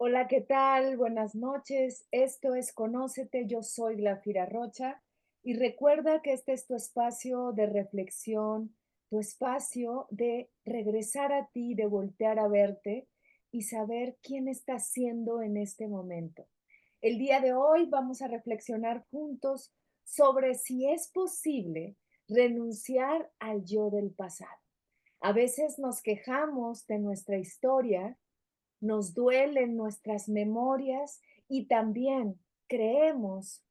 Hola, ¿qué tal? Buenas noches. Esto es Conócete. Yo soy Glafira Rocha y recuerda que este es tu espacio de reflexión, tu espacio de regresar a ti, de voltear a verte y saber quién estás siendo en este momento. El día de hoy vamos a reflexionar juntos sobre si es posible renunciar al yo del pasado. A veces nos quejamos de nuestra historia, nos duelen nuestras memorias y también creemos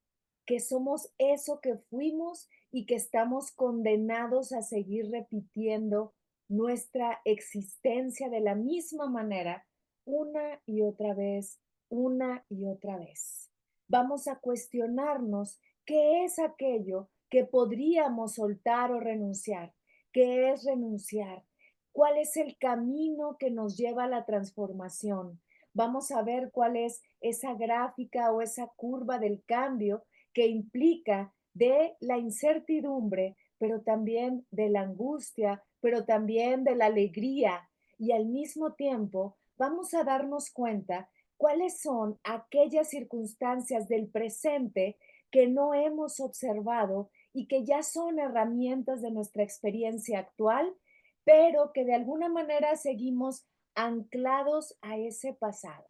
que somos eso que fuimos y que estamos condenados a seguir repitiendo nuestra existencia de la misma manera una y otra vez, una y otra vez. Vamos a cuestionarnos qué es aquello que podríamos soltar o renunciar. ¿Qué es renunciar? ¿Cuál es el camino que nos lleva a la transformación? Vamos a ver cuál es esa gráfica o esa curva del cambio que implica de la incertidumbre, pero también de la angustia, pero también de la alegría. Y al mismo tiempo vamos a darnos cuenta cuáles son aquellas circunstancias del presente que no hemos observado y que ya son herramientas de nuestra experiencia actual, pero que de alguna manera seguimos anclados a ese pasado.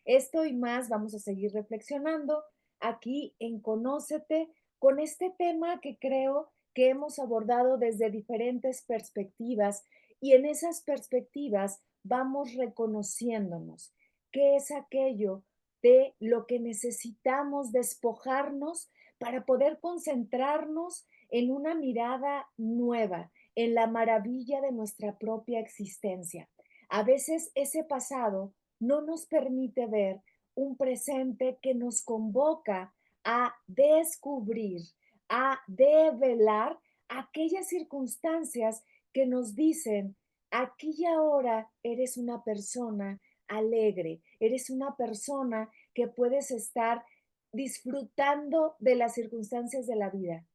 Esto y más vamos a seguir reflexionando aquí en Conócete con este tema que creo que hemos abordado desde diferentes perspectivas y en esas perspectivas vamos reconociéndonos qué es aquello de lo que necesitamos despojarnos para poder concentrarnos en una mirada nueva, en la maravilla de nuestra propia existencia. A veces ese pasado no nos permite ver un presente que nos convoca a descubrir, a develar aquellas circunstancias que nos dicen, aquí y ahora eres una persona alegre, eres una persona que puedes estar disfrutando de las circunstancias de la vida,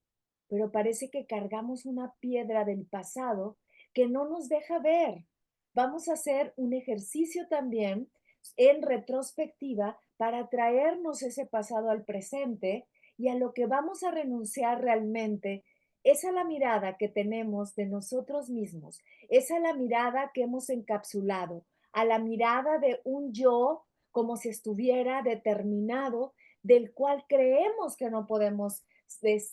pero parece que cargamos una piedra del pasado que no nos deja ver. Vamos a hacer un ejercicio también en retrospectiva para traernos ese pasado al presente y a lo que vamos a renunciar realmente es a la mirada que tenemos de nosotros mismos, es a la mirada que hemos encapsulado, a la mirada de un yo como si estuviera determinado, del cual creemos que no podemos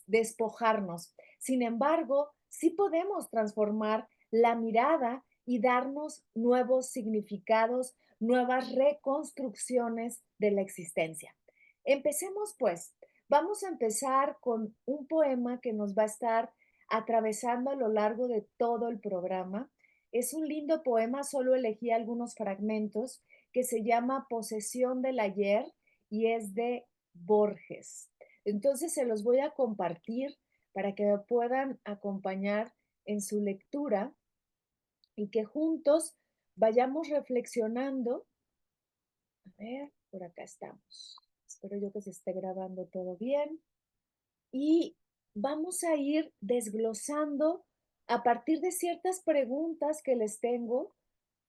despojarnos. Sin embargo, sí podemos transformar la mirada y darnos nuevos significados, nuevas reconstrucciones de la existencia. Empecemos pues. Vamos a empezar con un poema que nos va a estar atravesando a lo largo de todo el programa. Es un lindo poema, solo elegí algunos fragmentos, que se llama Posesión del Ayer y es de Borges. Entonces se los voy a compartir para que me puedan acompañar en su lectura y que juntos vayamos reflexionando. A ver, por acá estamos. Espero yo que se esté grabando todo bien. Y vamos a ir desglosando a partir de ciertas preguntas que les tengo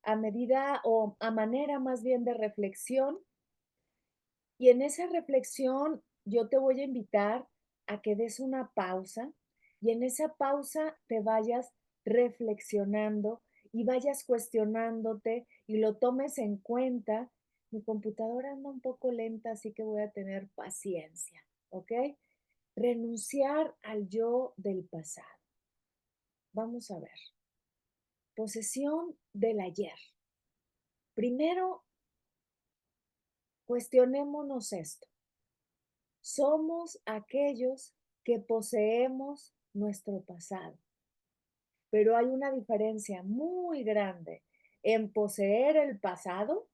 a medida o a manera más bien de reflexión. Y en esa reflexión yo te voy a invitar a que des una pausa y en esa pausa te vayas reflexionando y vayas cuestionándote y lo tomes en cuenta. Mi computadora anda un poco lenta, así que voy a tener paciencia, ¿ok? Renunciar al yo del pasado. Vamos a ver. Posesión del ayer. Primero, cuestionémonos esto. Somos aquellos que poseemos nuestro pasado, pero hay una diferencia muy grande en poseer el pasado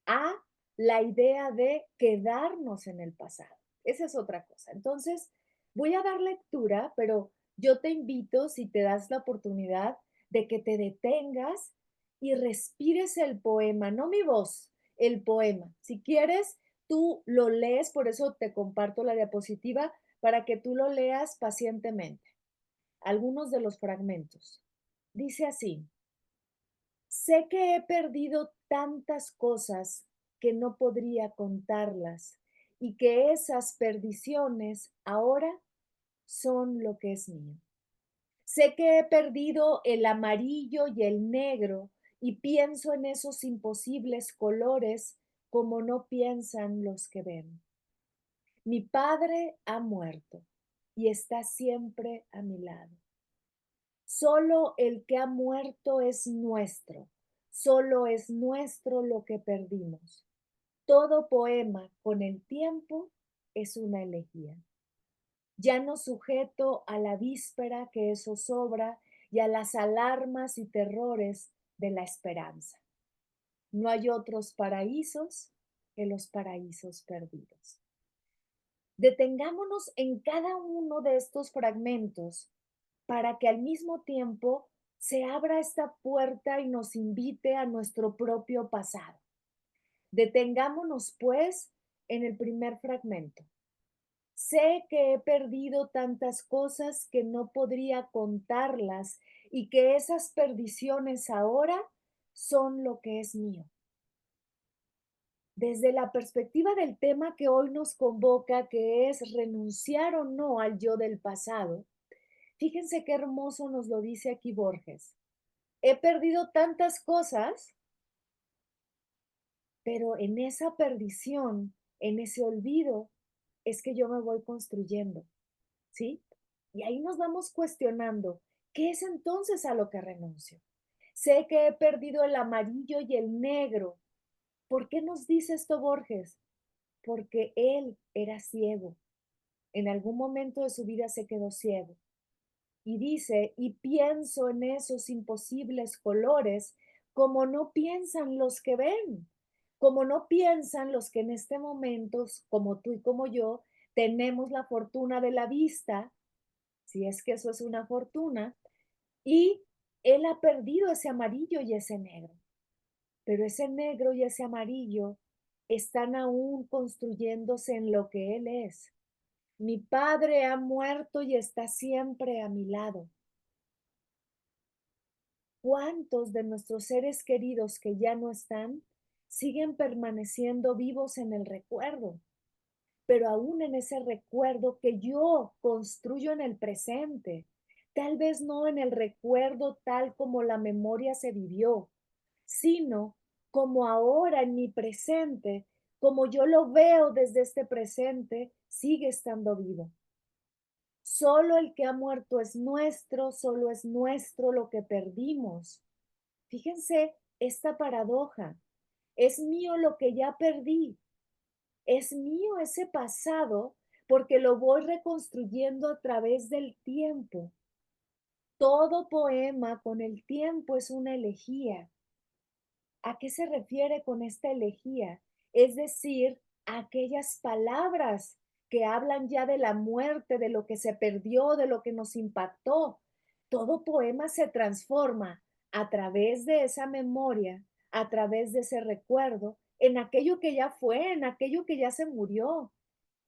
a la idea de quedarnos en el pasado. Esa es otra cosa. Entonces, voy a dar lectura, pero yo te invito, si te das la oportunidad, de que te detengas y respires el poema, no mi voz, el poema. Si quieres, tú lo lees, por eso te comparto la diapositiva, para que tú lo leas pacientemente. Algunos de los fragmentos. Dice así: sé que he perdido tantas cosas que no podría contarlas y que esas perdiciones ahora son lo que es mío. Sé que he perdido el amarillo y el negro y pienso en esos imposibles colores como no piensan los que ven. Mi padre ha muerto y está siempre a mi lado. Solo el que ha muerto es nuestro, solo es nuestro lo que perdimos. Todo poema con el tiempo es una elegía. Ya no sujeto a la víspera que eso sobra y a las alarmas y terrores de la esperanza. No hay otros paraísos que los paraísos perdidos. Detengámonos en cada uno de estos fragmentos para que al mismo tiempo se abra esta puerta y nos invite a nuestro propio pasado. Detengámonos, pues, en el primer fragmento. Sé que he perdido tantas cosas que no podría contarlas y que esas perdiciones ahora son lo que es mío. Desde la perspectiva del tema que hoy nos convoca, que es renunciar o no al yo del pasado, fíjense qué hermoso nos lo dice aquí Borges. He perdido tantas cosas, pero en esa perdición, en ese olvido, es que yo me voy construyendo, ¿sí? Y ahí nos vamos cuestionando, ¿qué es entonces a lo que renuncio? Sé que he perdido el amarillo y el negro. ¿Por qué nos dice esto Borges? Porque él era ciego. En algún momento de su vida se quedó ciego. Y dice, y pienso en esos imposibles colores como no piensan los que ven, como no piensan los que en este momento, como tú y como yo, tenemos la fortuna de la vista, si es que eso es una fortuna, y él ha perdido ese amarillo y ese negro, pero ese negro y ese amarillo están aún construyéndose en lo que él es. Mi padre ha muerto y está siempre a mi lado. ¿Cuántos de nuestros seres queridos que ya no están siguen permaneciendo vivos en el recuerdo? Pero aún en ese recuerdo que yo construyo en el presente, tal vez no en el recuerdo tal como la memoria se vivió, sino como ahora en mi presente, como yo lo veo desde este presente, sigue estando vivo. Solo el que ha muerto es nuestro, solo es nuestro lo que perdimos. Fíjense esta paradoja. Es mío lo que ya perdí. Es mío ese pasado porque lo voy reconstruyendo a través del tiempo. Todo poema con el tiempo es una elegía. ¿A qué se refiere con esta elegía? Es decir, aquellas palabras que hablan ya de la muerte, de lo que se perdió, de lo que nos impactó. Todo poema se transforma a través de esa memoria, a través de ese recuerdo, en aquello que ya fue, en aquello que ya se murió.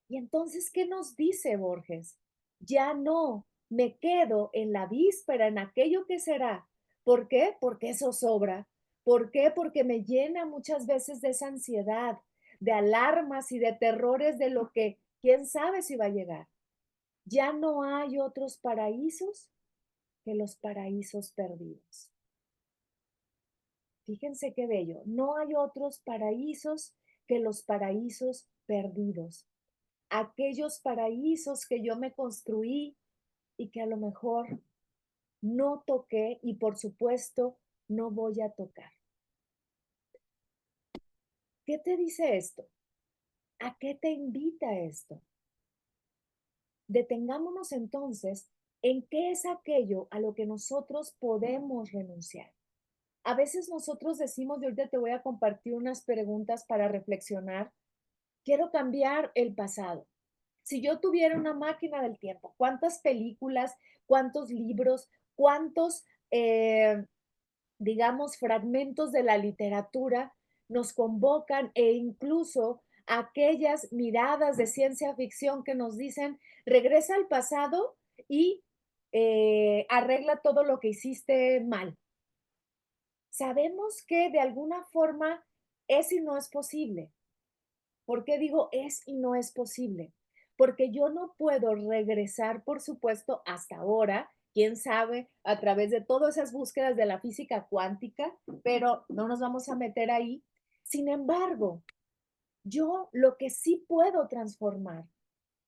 Y entonces, ¿qué nos dice Borges? Ya no me quedo en la víspera, en aquello que será. ¿Por qué? Porque eso sobra. ¿Por qué? Porque me llena muchas veces de esa ansiedad, de alarmas y de terrores de lo que quién sabe si va a llegar. Ya no hay otros paraísos que los paraísos perdidos. Fíjense qué bello. No hay otros paraísos que los paraísos perdidos. Aquellos paraísos que yo me construí y que a lo mejor no toqué y por supuesto no voy a tocar. ¿Qué te dice esto? ¿A qué te invita esto? Detengámonos entonces en qué es aquello a lo que nosotros podemos renunciar. A veces nosotros decimos, y ahorita te voy a compartir unas preguntas para reflexionar, quiero cambiar el pasado. Si yo tuviera una máquina del tiempo, ¿cuántas películas, cuántos libros, cuántos, digamos, fragmentos de la literatura nos convocan e incluso aquellas miradas de ciencia ficción que nos dicen, regresa al pasado y arregla todo lo que hiciste mal? Sabemos que de alguna forma es y no es posible. ¿Por qué digo es y no es posible? Porque yo no puedo regresar, por supuesto, hasta ahora, quién sabe, a través de todas esas búsquedas de la física cuántica, pero no nos vamos a meter ahí. Sin embargo, yo lo que sí puedo transformar,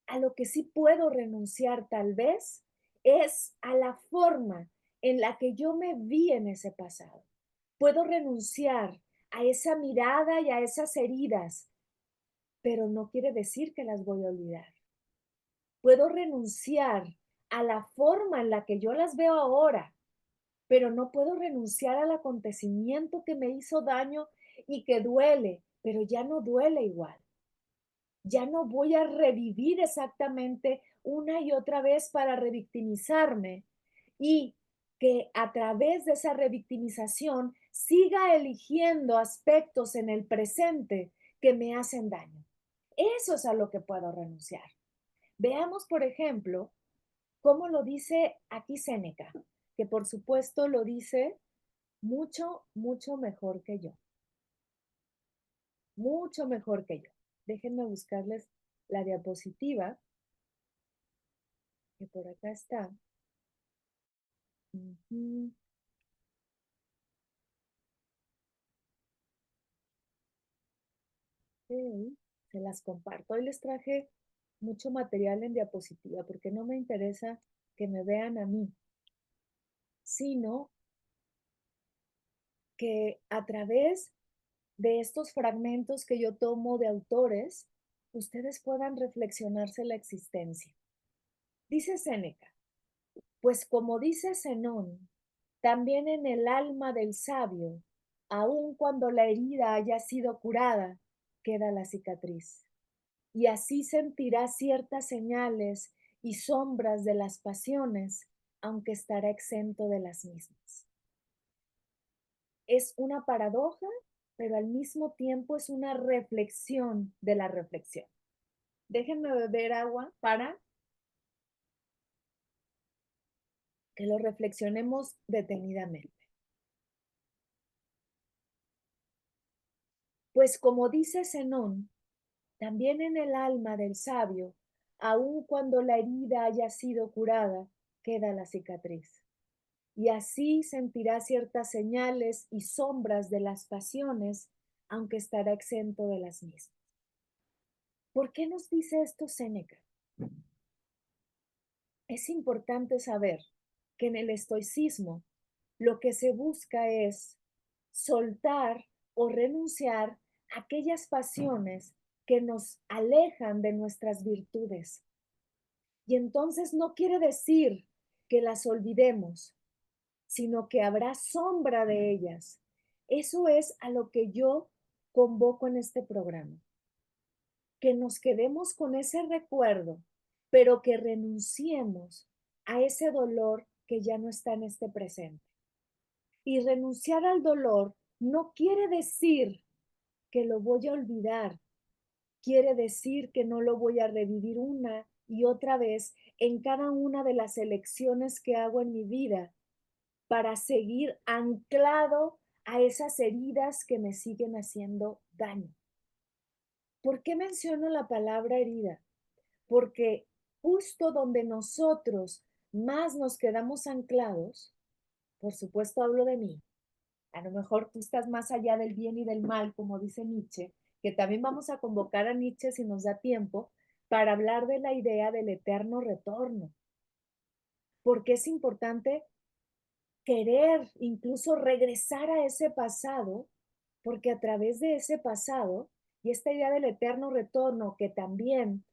a lo que sí puedo renunciar tal vez, es a la forma en la que yo me vi en ese pasado. Puedo renunciar a esa mirada y a esas heridas, pero no quiere decir que las voy a olvidar. Puedo renunciar a la forma en la que yo las veo ahora, pero no puedo renunciar al acontecimiento que me hizo daño y que duele, pero ya no duele igual. Ya no voy a revivir exactamente una y otra vez para revictimizarme y que a través de esa revictimización siga eligiendo aspectos en el presente que me hacen daño. Eso es a lo que puedo renunciar. Veamos, por ejemplo, cómo lo dice aquí Séneca, que por supuesto lo dice mucho, mucho mejor que yo, mucho mejor que yo. Déjenme buscarles la diapositiva, que por acá está. Ujú, ok, se las comparto. Hoy les traje mucho material en diapositiva porque no me interesa que me vean a mí, sino que a través de estos fragmentos que yo tomo de autores, ustedes puedan reflexionarse la existencia. Dice Séneca, pues como dice Zenón, también en el alma del sabio, aun cuando la herida haya sido curada, queda la cicatriz. Y así sentirá ciertas señales y sombras de las pasiones, aunque estará exento de las mismas. Es una paradoja, pero al mismo tiempo es una reflexión de la reflexión. Déjenme beber agua para que lo reflexionemos detenidamente. Pues como dice Zenón, también en el alma del sabio, aun cuando la herida haya sido curada, queda la cicatriz. Y así sentirá ciertas señales y sombras de las pasiones, aunque estará exento de las mismas. ¿Por qué nos dice esto Séneca? Es importante saber que en el estoicismo lo que se busca es soltar o renunciar a aquellas pasiones que nos alejan de nuestras virtudes. Y entonces no quiere decir que las olvidemos, sino que habrá sombra de ellas. Eso es a lo que yo convoco en este programa, que nos quedemos con ese recuerdo, pero que renunciemos a ese dolor que ya no está en este presente. Y renunciar al dolor no quiere decir que lo voy a olvidar, quiere decir que no lo voy a revivir una y otra vez en cada una de las elecciones que hago en mi vida para seguir anclado a esas heridas que me siguen haciendo daño. ¿Por qué menciono la palabra herida? Porque justo donde nosotros más nos quedamos anclados, por supuesto hablo de mí, a lo mejor tú estás más allá del bien y del mal, como dice Nietzsche, que también vamos a convocar a Nietzsche si nos da tiempo para hablar de la idea del eterno retorno, porque es importante querer incluso regresar a ese pasado, porque a través de ese pasado y esta idea del eterno retorno que también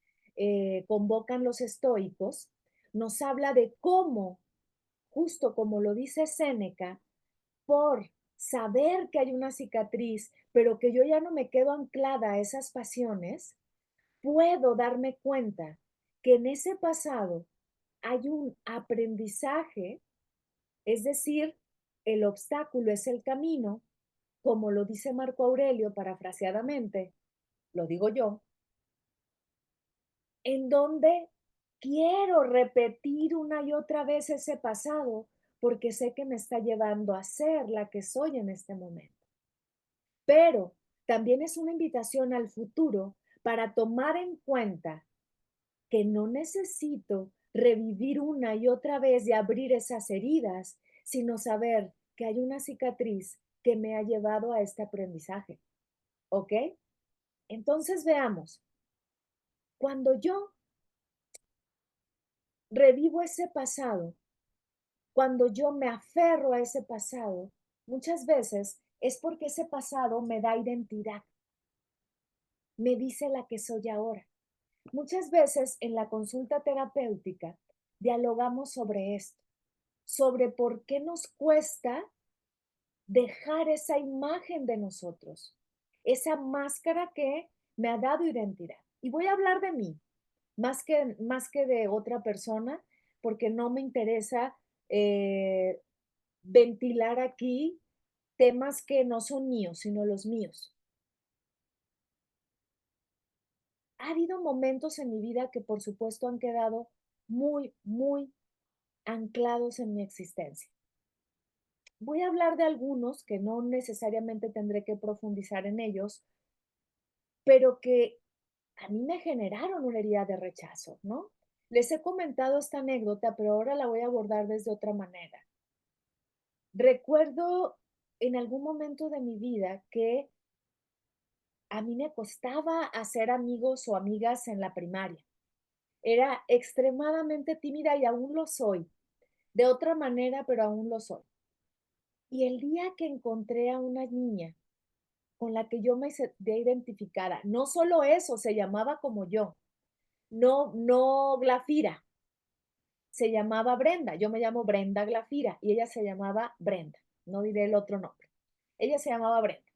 convocan los estoicos, nos habla de cómo, justo como lo dice Séneca, por saber que hay una cicatriz, pero que yo ya no me quedo anclada a esas pasiones, puedo darme cuenta que en ese pasado hay un aprendizaje, es decir, el obstáculo es el camino, como lo dice Marco Aurelio parafraseadamente, lo digo yo, en donde quiero repetir una y otra vez ese pasado porque sé que me está llevando a ser la que soy en este momento. Pero también es una invitación al futuro para tomar en cuenta que no necesito revivir una y otra vez y abrir esas heridas, sino saber que hay una cicatriz que me ha llevado a este aprendizaje, ¿ok? Entonces veamos, cuando yo revivo ese pasado, cuando yo me aferro a ese pasado, muchas veces es porque ese pasado me da identidad, me dice la que soy ahora. Muchas veces en la consulta terapéutica dialogamos sobre esto, sobre por qué nos cuesta dejar esa imagen de nosotros, esa máscara que me ha dado identidad. Y voy a hablar de mí, más que de otra persona, porque no me interesa eh, ventilar aquí temas que no son míos, sino los míos. Ha habido momentos en mi vida que por supuesto han quedado muy, muy anclados en mi existencia. Voy a hablar de algunos que no necesariamente tendré que profundizar en ellos, pero que a mí me generaron una herida de rechazo, ¿no? Les he comentado esta anécdota, pero ahora la voy a abordar desde otra manera. Recuerdo en algún momento de mi vida que a mí me costaba hacer amigos o amigas en la primaria. Era extremadamente tímida y aún lo soy. De otra manera, pero aún lo soy. Y el día que encontré a una niña con la que yo me sentía identificada, no solo eso, se llamaba como yo, no Glafira, se llamaba Brenda, yo me llamo Brenda Glafira y ella se llamaba Brenda, no diré el otro nombre. Ella se llamaba Brenda.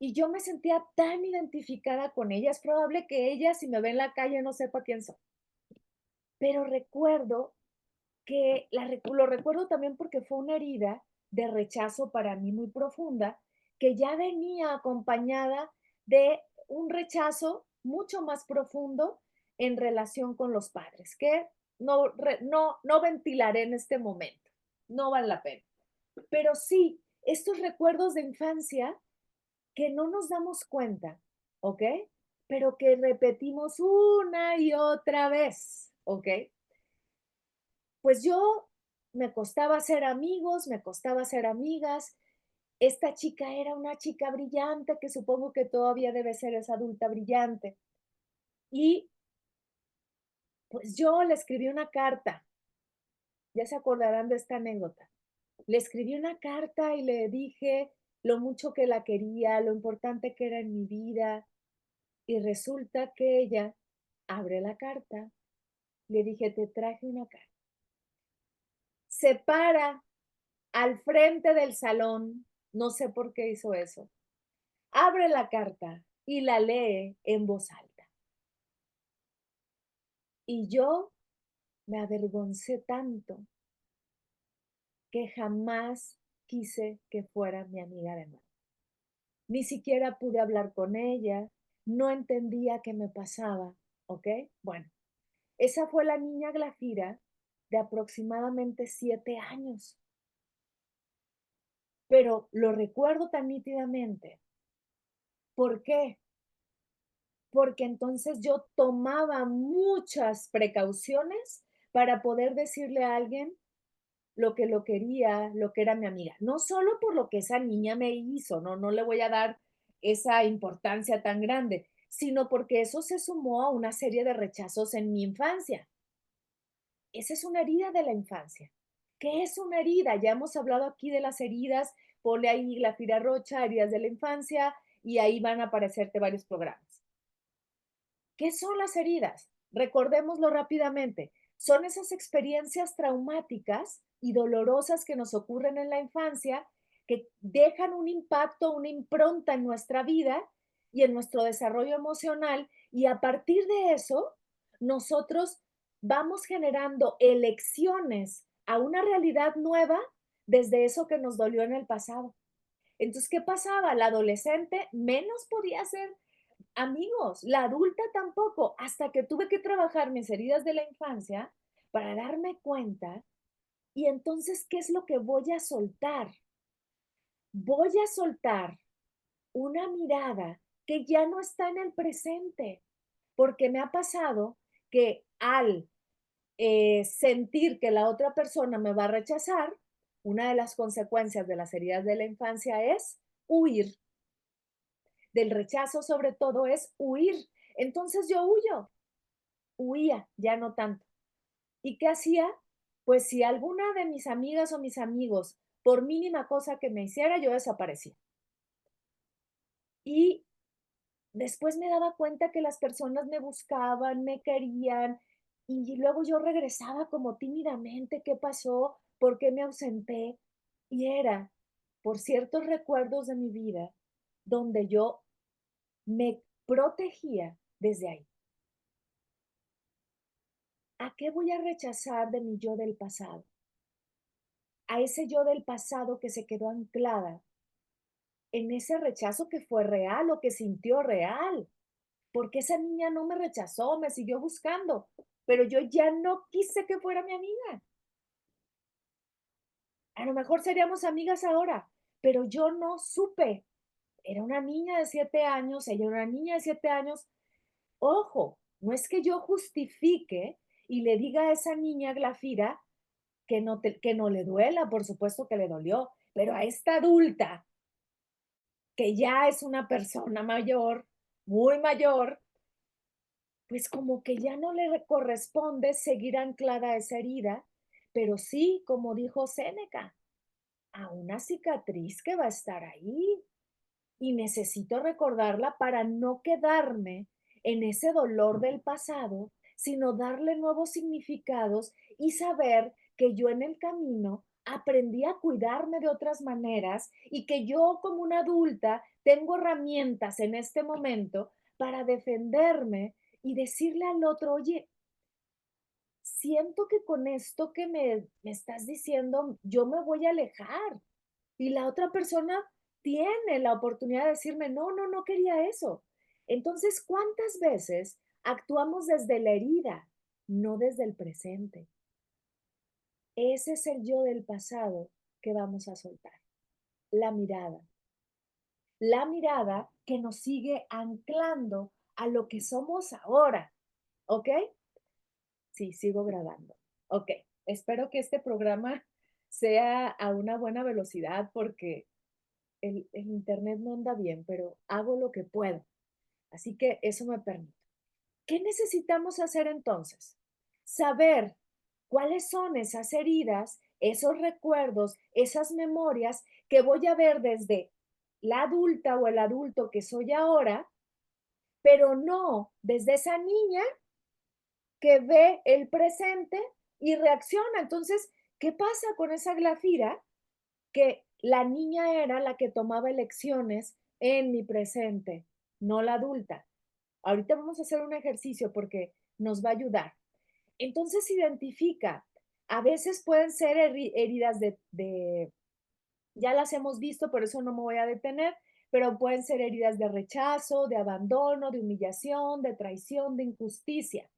Y yo me sentía tan identificada con ella, es probable que ella, si me ve en la calle, no sepa quién soy. Pero recuerdo que lo recuerdo también porque fue una herida de rechazo para mí muy profunda, que ya venía acompañada de un rechazo mucho más profundo en relación con los padres, que no ventilaré en este momento, no vale la pena. Pero sí, estos recuerdos de infancia que no nos damos cuenta, ¿ok? Pero que repetimos una y otra vez, ¿ok? Pues yo me costaba hacer amigos, me costaba hacer amigas. Esta chica era una chica brillante, que supongo que todavía debe ser esa adulta brillante. Y pues yo le escribí una carta, ya se acordarán de esta anécdota. Le escribí una carta y le dije lo mucho que la quería, lo importante que era en mi vida. Y resulta que ella abre la carta, le dije, te traje una carta. Se para al frente del salón, no sé por qué hizo eso, abre la carta y la lee en voz alta. Y yo me avergoncé tanto que jamás quise que fuera mi amiga de nuevo. Ni siquiera pude hablar con ella, no entendía qué me pasaba, ¿ok? Bueno, esa fue la niña Glafira de aproximadamente 7 años, pero lo recuerdo tan nítidamente. ¿Por qué? Porque entonces yo tomaba muchas precauciones para poder decirle a alguien lo que lo quería, lo que era mi amiga. No solo por lo que esa niña me hizo, no le voy a dar esa importancia tan grande, sino porque eso se sumó a una serie de rechazos en mi infancia. Esa es una herida de la infancia. ¿Qué es una herida? Ya hemos hablado aquí de las heridas, ponle ahí Glafira Rocha, heridas de la infancia, y ahí van a aparecerte varios programas. ¿Qué son las heridas? Recordémoslo rápidamente. Son esas experiencias traumáticas y dolorosas que nos ocurren en la infancia que dejan un impacto, una impronta en nuestra vida y en nuestro desarrollo emocional y a partir de eso nosotros vamos generando elecciones a una realidad nueva desde eso que nos dolió en el pasado. Entonces, ¿qué pasaba? La adolescente menos podía ser amigos, la adulta tampoco, hasta que tuve que trabajar mis heridas de la infancia para darme cuenta y entonces, ¿qué es lo que voy a soltar? Voy a soltar una mirada que ya no está en el presente, porque me ha pasado que al sentir que la otra persona me va a rechazar, una de las consecuencias de las heridas de la infancia es huir. Del rechazo sobre todo es huir. Entonces yo huía, ya no tanto. ¿Y qué hacía? Pues si alguna de mis amigas o mis amigos, por mínima cosa que me hiciera, yo desaparecía. Y después me daba cuenta que las personas me buscaban, me querían, y luego yo regresaba como tímidamente, ¿qué pasó? ¿Por qué me ausenté? Y era por ciertos recuerdos de mi vida donde yo me protegía desde ahí. ¿A qué voy a rechazar de mi yo del pasado? A ese yo del pasado que se quedó anclada en ese rechazo que fue real o que sintió real. Porque esa niña no me rechazó, me siguió buscando, pero yo ya no quise que fuera mi amiga. A lo mejor seríamos amigas ahora, pero yo no supe. Era una niña de 7 años, ella era una niña de 7 años. Ojo, no es que yo justifique y le diga a esa niña Glafira que no le duela, por supuesto que le dolió, pero a esta adulta, que ya es una persona mayor, muy mayor, pues como que ya no le corresponde seguir anclada a esa herida, pero sí, como dijo Séneca, a una cicatriz que va a estar ahí y necesito recordarla para no quedarme en ese dolor del pasado, sino darle nuevos significados y saber que yo en el camino aprendí a cuidarme de otras maneras y que yo como una adulta tengo herramientas en este momento para defenderme y decirle al otro, oye, siento que con esto que me estás diciendo, yo me voy a alejar. Y la otra persona tiene la oportunidad de decirme, no, no, no quería eso. Entonces, ¿cuántas veces actuamos desde la herida, no desde el presente? Ese es el yo del pasado que vamos a soltar. La mirada. La mirada que nos sigue anclando a lo que somos ahora. ¿Ok? Sí, sigo grabando. Ok, espero que este programa sea a una buena velocidad porque el internet no anda bien, pero hago lo que puedo. Así que eso me permite. ¿Qué necesitamos hacer entonces? Saber cuáles son esas heridas, esos recuerdos, esas memorias que voy a ver desde la adulta o el adulto que soy ahora, pero no desde esa niña que ve el presente y reacciona. Entonces, ¿qué pasa con esa Glafira? Que la niña era la que tomaba elecciones en mi presente, no la adulta. Ahorita vamos a hacer un ejercicio porque nos va a ayudar. Entonces identifica, a veces pueden ser heridas ya las hemos visto, por eso no me voy a detener, pero pueden ser heridas de rechazo, de abandono, de humillación, de traición, de injusticia.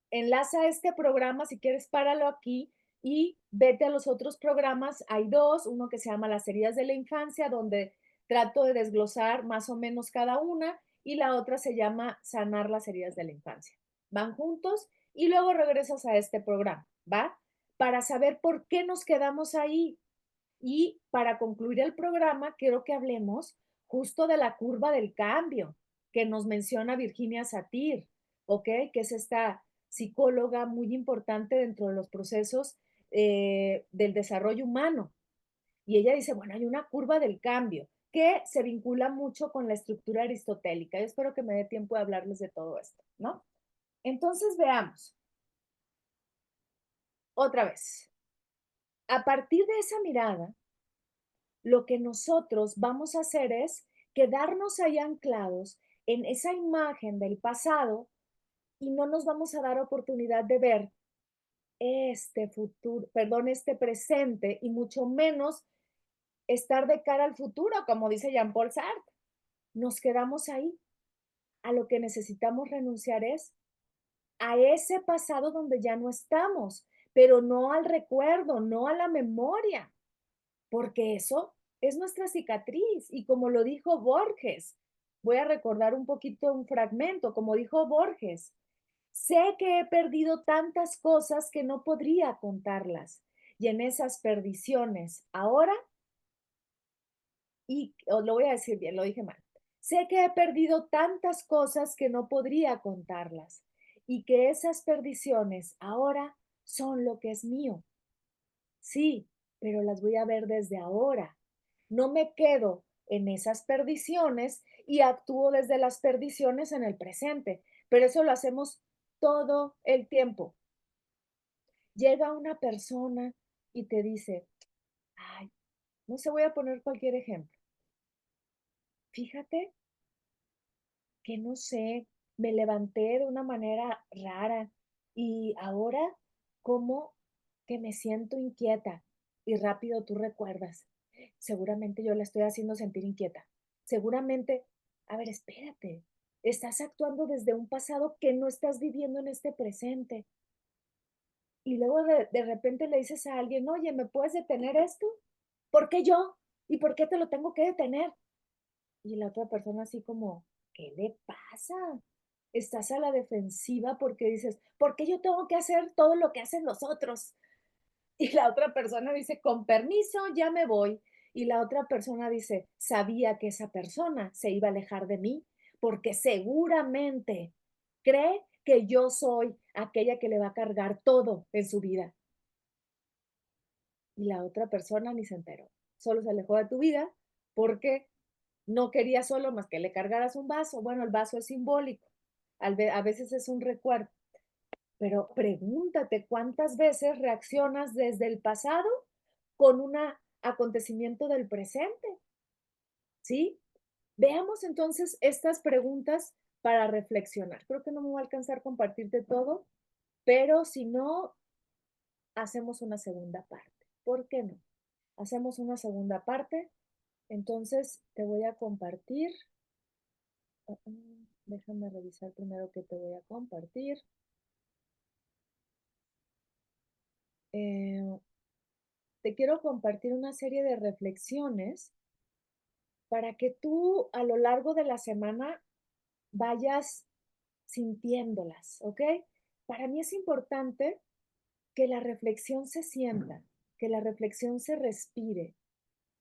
Enlaza este programa, si quieres, páralo aquí y vete a los otros programas. Hay dos, uno que se llama Las heridas de la infancia, donde trato de desglosar más o menos cada una, y la otra se llama Sanar las heridas de la infancia. Van juntos y luego regresas a este programa, ¿va? Para saber por qué nos quedamos ahí. Y para concluir el programa, quiero que hablemos justo de la curva del cambio que nos menciona Virginia Satir, ¿ok? Que es esta psicóloga muy importante dentro de los procesos del desarrollo humano. Y ella dice, bueno, hay una curva del cambio que se vincula mucho con la estructura aristotélica. Yo espero que me dé tiempo de hablarles de todo esto, ¿no? Entonces veamos, otra vez, a partir de esa mirada, lo que nosotros vamos a hacer es quedarnos ahí anclados en esa imagen del pasado y no nos vamos a dar oportunidad de ver este futuro, perdón, este presente y mucho menos estar de cara al futuro, como dice Jean-Paul Sartre. Nos quedamos ahí. A lo que necesitamos renunciar es a ese pasado donde ya no estamos, pero no al recuerdo, no a la memoria, porque eso es nuestra cicatriz. Y como lo dijo Borges, voy a recordar un poquito un fragmento, como dijo Borges, sé que he perdido tantas cosas que no podría contarlas. Y en esas perdiciones, ahora, o lo voy a decir bien, lo dije mal. Sé que he perdido tantas cosas que no podría contarlas y que esas perdiciones ahora son lo que es mío. Sí, pero las voy a ver desde ahora. No me quedo en esas perdiciones y actúo desde las perdiciones en el presente, pero eso lo hacemos todo el tiempo. Llega una persona y te dice, ay, no se voy a poner cualquier ejemplo. Fíjate que no sé, me levanté de una manera rara y ahora como que me siento inquieta y rápido tú recuerdas, seguramente yo la estoy haciendo sentir inquieta. Seguramente, a ver, espérate, estás actuando desde un pasado que no estás viviendo en este presente. Y luego de repente le dices a alguien, oye, ¿me puedes detener esto? ¿Por qué yo? ¿Y por qué te lo tengo que detener? Y la otra persona así como, ¿qué le pasa? Estás a la defensiva porque dices, ¿por qué yo tengo que hacer todo lo que hacen los otros? Y la otra persona dice, con permiso, ya me voy. Y la otra persona dice, sabía que esa persona se iba a alejar de mí porque seguramente cree que yo soy aquella que le va a cargar todo en su vida. Y la otra persona ni se enteró. Solo se alejó de tu vida porque no quería solo más que le cargaras un vaso. Bueno, el vaso es simbólico. A veces es un recuerdo. Pero pregúntate cuántas veces reaccionas desde el pasado con un acontecimiento del presente, ¿sí? Veamos entonces estas preguntas para reflexionar. Creo que no me va a alcanzar compartirte todo, pero si no, hacemos una segunda parte. ¿Por qué no? Hacemos una segunda parte. Entonces, te voy a compartir. Déjame revisar primero qué te voy a compartir. Eh, Te quiero compartir una serie de reflexiones para que tú a lo largo de la semana vayas sintiéndolas, ¿ok? Para mí es importante que la reflexión se sienta, que la reflexión se respire,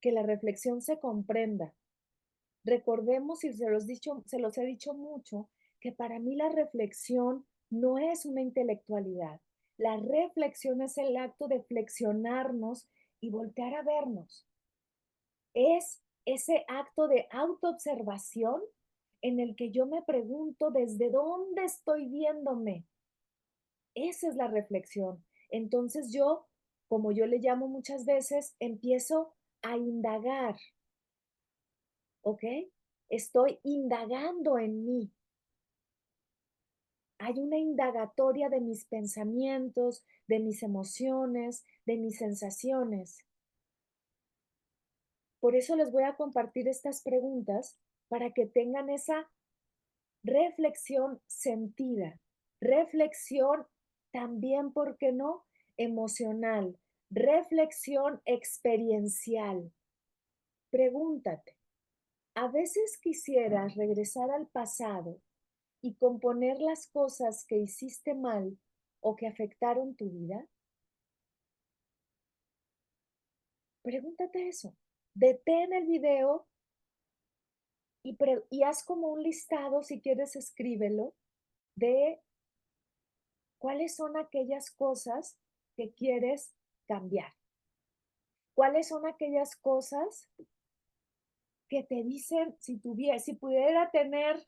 que la reflexión se comprenda. Recordemos, y se los he dicho mucho, que para mí la reflexión no es una intelectualidad. La reflexión es el acto de flexionarnos y voltear a vernos. Es ese acto de autoobservación en el que yo me pregunto desde dónde estoy viéndome. Esa es la reflexión. Entonces yo, como yo le llamo muchas veces, empiezo a indagar, ¿ok? Estoy indagando en mí. Hay una indagatoria de mis pensamientos, de mis emociones, de mis sensaciones. Por eso les voy a compartir estas preguntas para que tengan esa reflexión sentida, reflexión también, ¿por qué no? Emocional, reflexión experiencial. Pregúntate, ¿a veces quisieras regresar al pasado y componer las cosas que hiciste mal o que afectaron tu vida? Pregúntate eso. Detén el video y haz como un listado, si quieres escríbelo, de cuáles son aquellas cosas que quieres cambiar. ¿Cuáles son aquellas cosas que te dicen, si pudiera tener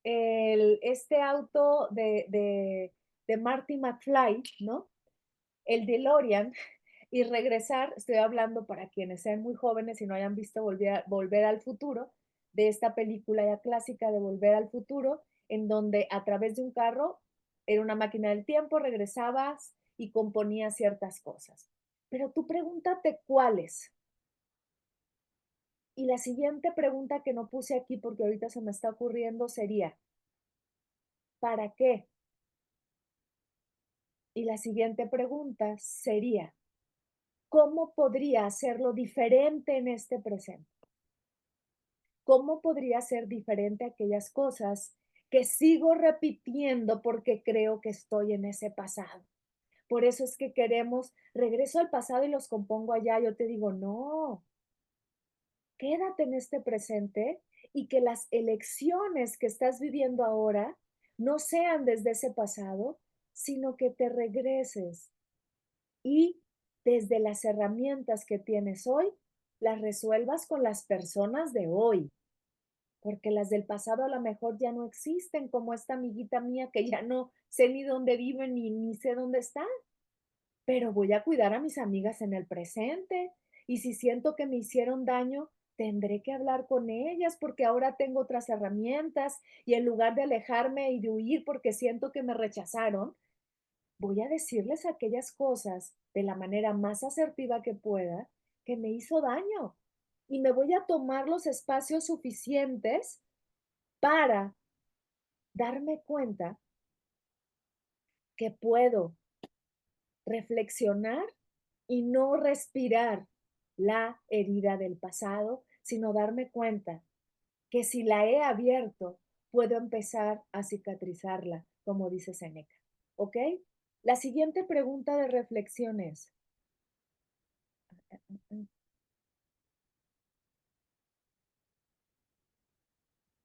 este auto de Marty McFly, ¿no? El DeLorean, y regresar, estoy hablando para quienes sean muy jóvenes y no hayan visto Volver al Futuro, de esta película ya clásica de Volver al Futuro, en donde a través de un carro, era una máquina del tiempo, regresabas y componías ciertas cosas. Pero tú pregúntate cuáles. Y la siguiente pregunta que no puse aquí porque ahorita se me está ocurriendo sería, ¿para qué? Y la siguiente pregunta sería, ¿Cómo podría hacerlo diferente en este presente? ¿Cómo podría ser diferente aquellas cosas que sigo repitiendo porque creo que estoy en ese pasado? Por eso es que queremos, regreso al pasado y los compongo allá. Yo te digo, no, quédate en este presente y que las elecciones que estás viviendo ahora no sean desde ese pasado, sino que te regreses y desde las herramientas que tienes hoy, las resuelvas con las personas de hoy, porque las del pasado a lo mejor ya no existen, como esta amiguita mía que ya no sé ni dónde vive ni sé dónde está, pero voy a cuidar a mis amigas en el presente. Y si siento que me hicieron daño, tendré que hablar con ellas porque ahora tengo otras herramientas y en lugar de alejarme y de huir porque siento que me rechazaron, voy a decirles aquellas cosas de la manera más asertiva que pueda que me hizo daño. Y me voy a tomar los espacios suficientes para darme cuenta que puedo reflexionar y no respirar la herida del pasado, sino darme cuenta que si la he abierto, puedo empezar a cicatrizarla, como dice Seneca. ¿Ok? La siguiente pregunta de reflexión es, mm,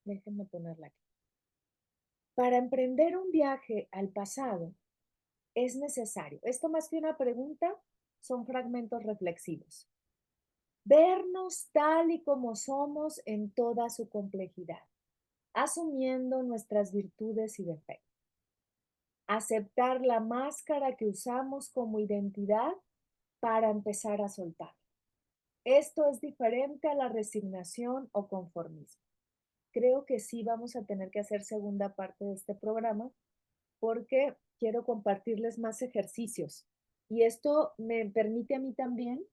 déjenme ponerla aquí. Para emprender un viaje al pasado es necesario, esto más que una pregunta, son fragmentos reflexivos. Vernos tal y como somos en toda su complejidad, asumiendo nuestras virtudes y defectos. Aceptar la máscara que usamos como identidad para empezar a soltar. Esto es diferente a la resignación o conformismo. Creo que sí vamos a tener que hacer segunda parte de este programa porque quiero compartirles más ejercicios. Y esto me permite a mí también,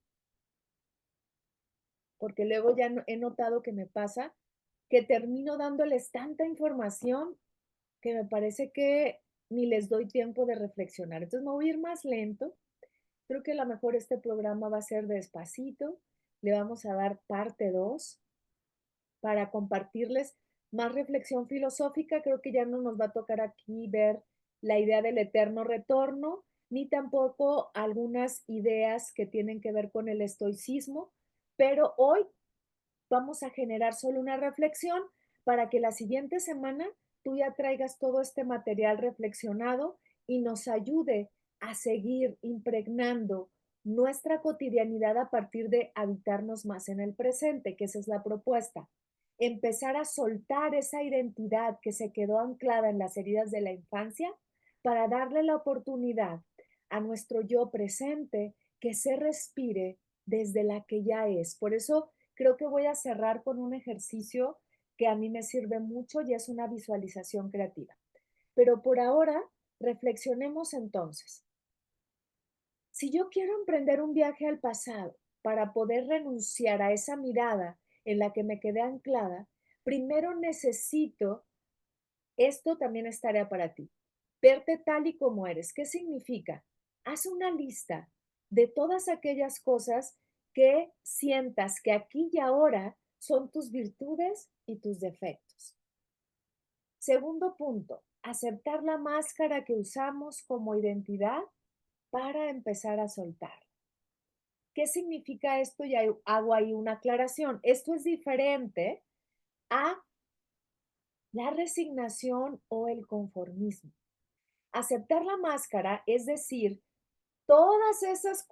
porque luego ya he notado que me pasa, que termino dándoles tanta información que me parece que ni les doy tiempo de reflexionar. Entonces me voy a ir más lento. Creo que a lo mejor este programa va a ser despacito. Le vamos a dar parte 2 para compartirles más reflexión filosófica. Creo que ya no nos va a tocar aquí ver la idea del eterno retorno, ni tampoco algunas ideas que tienen que ver con el estoicismo, pero hoy vamos a generar solo una reflexión para que la siguiente semana tú ya traigas todo este material reflexionado y nos ayude a seguir impregnando nuestra cotidianidad a partir de habitarnos más en el presente, que esa es la propuesta. Empezar a soltar esa identidad que se quedó anclada en las heridas de la infancia para darle la oportunidad a nuestro yo presente que se respire desde la que ya es. Por eso creo que voy a cerrar con un ejercicio que a mí me sirve mucho y es una visualización creativa. Pero por ahora, reflexionemos entonces. Si yo quiero emprender un viaje al pasado para poder renunciar a esa mirada en la que me quedé anclada, primero necesito, esto también es tarea para ti, verte tal y como eres. ¿Qué significa? Haz una lista de todas aquellas cosas que sientas que aquí y ahora son tus virtudes y tus defectos. Segundo punto, aceptar la máscara que usamos como identidad para empezar a soltar. ¿Qué significa esto? Y hago ahí una aclaración. Esto es diferente a la resignación o el conformismo. Aceptar la máscara es decir, todas esas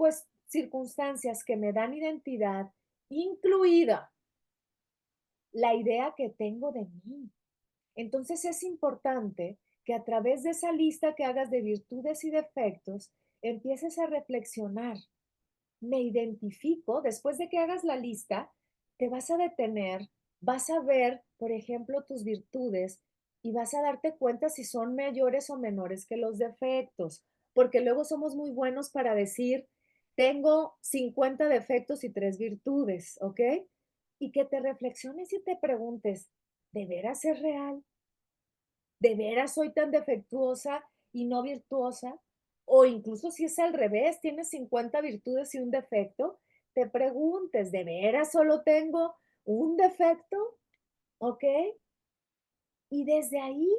circunstancias que me dan identidad, incluida la idea que tengo de mí. Entonces es importante que a través de esa lista que hagas de virtudes y defectos, empieces a reflexionar. Me identifico, después de que hagas la lista, te vas a detener, vas a ver, por ejemplo, tus virtudes y vas a darte cuenta si son mayores o menores que los defectos, porque luego somos muy buenos para decir, tengo 50 defectos y 3 virtudes, ¿ok? Y que te reflexiones y te preguntes, ¿de veras es real? ¿De veras soy tan defectuosa y no virtuosa? O incluso si es al revés, tienes 50 virtudes y un defecto, te preguntes, ¿de veras solo tengo un defecto? ¿Ok? Y desde ahí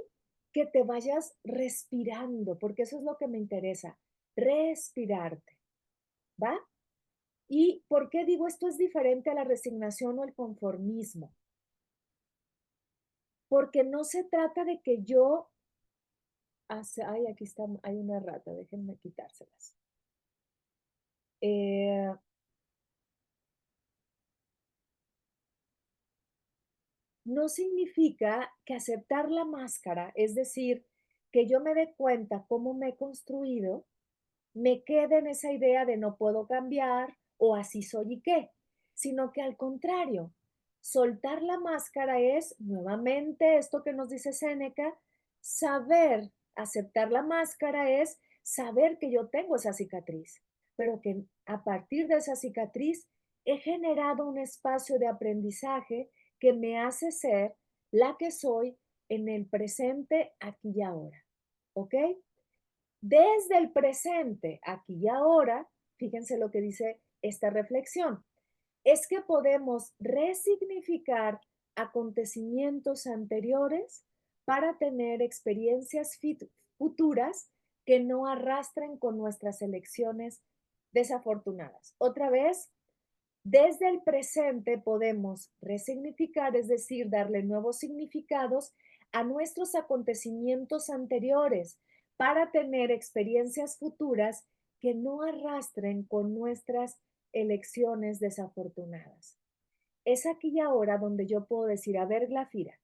que te vayas respirando, porque eso es lo que me interesa, respirarte, ¿va? ¿Y por qué digo esto es diferente a la resignación o el conformismo? Porque no se trata de que yo, ay, aquí está, hay una rata, déjenme quitárselas. Eh, no significa que aceptar la máscara, es decir, que yo me dé cuenta cómo me he construido, me quede en esa idea de no puedo cambiar o así soy y qué, sino que al contrario, soltar la máscara es nuevamente esto que nos dice Séneca, saber aceptar la máscara es saber que yo tengo esa cicatriz, pero que a partir de esa cicatriz he generado un espacio de aprendizaje que me hace ser la que soy en el presente, aquí y ahora. ¿Ok? Desde el presente, aquí y ahora, fíjense lo que dice esta reflexión, es que podemos resignificar acontecimientos anteriores para tener experiencias futuras que no arrastren con nuestras elecciones desafortunadas. Otra vez, desde el presente podemos resignificar, es decir, darle nuevos significados a nuestros acontecimientos anteriores para tener experiencias futuras que no arrastren con nuestras elecciones desafortunadas. Es aquí y ahora donde yo puedo decir, a ver, Glafira,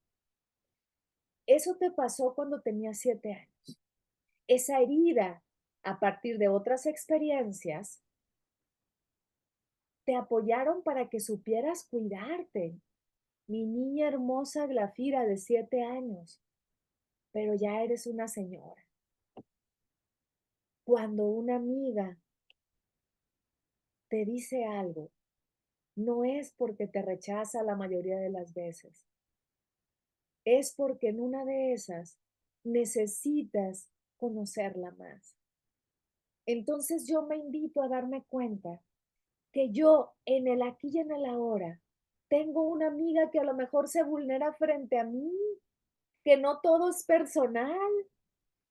eso te pasó cuando tenías 7 años. Esa herida, a partir de otras experiencias, te apoyaron para que supieras cuidarte, mi niña hermosa Glafira de 7 años, pero ya eres una señora. Cuando una amiga te dice algo, no es porque te rechaza la mayoría de las veces, es porque en una de esas necesitas conocerla más. Entonces yo me invito a darme cuenta que yo en el aquí y en el ahora tengo una amiga que a lo mejor se vulnera frente a mí, que no todo es personal,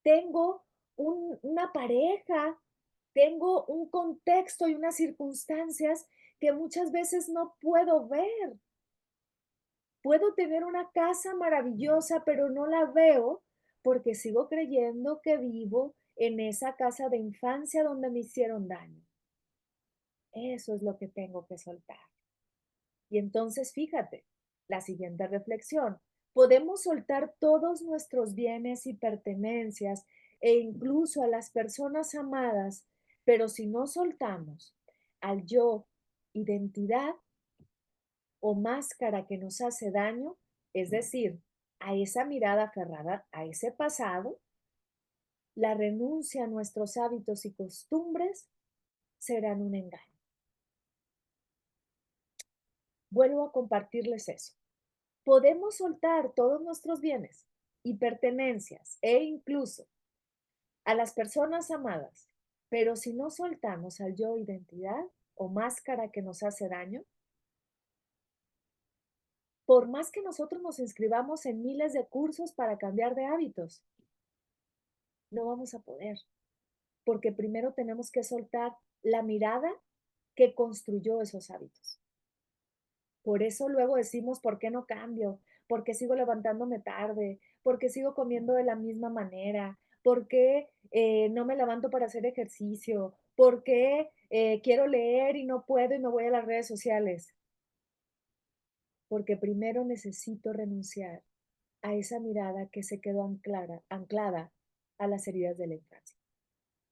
tengo una pareja, tengo un contexto y unas circunstancias que muchas veces no puedo ver. Puedo tener una casa maravillosa, pero no la veo porque sigo creyendo que vivo en esa casa de infancia donde me hicieron daño. Eso es lo que tengo que soltar. Y entonces, fíjate, la siguiente reflexión. Podemos soltar todos nuestros bienes y pertenencias e incluso a las personas amadas, pero si no soltamos al yo, identidad o máscara que nos hace daño, es decir, a esa mirada aferrada, a ese pasado, la renuncia a nuestros hábitos y costumbres serán un engaño. Vuelvo a compartirles eso. Podemos soltar todos nuestros bienes y pertenencias e incluso a las personas amadas, pero si no soltamos al yo identidad o máscara que nos hace daño, por más que nosotros nos inscribamos en miles de cursos para cambiar de hábitos, no vamos a poder, porque primero tenemos que soltar la mirada que construyó esos hábitos. Por eso luego decimos, ¿por qué no cambio? ¿Por qué sigo levantándome tarde? ¿Por qué sigo comiendo de la misma manera? ¿Por qué no me levanto para hacer ejercicio? ¿Por qué quiero leer y no puedo y me voy a las redes sociales? Porque primero necesito renunciar a esa mirada que se quedó anclada a las heridas de la infancia.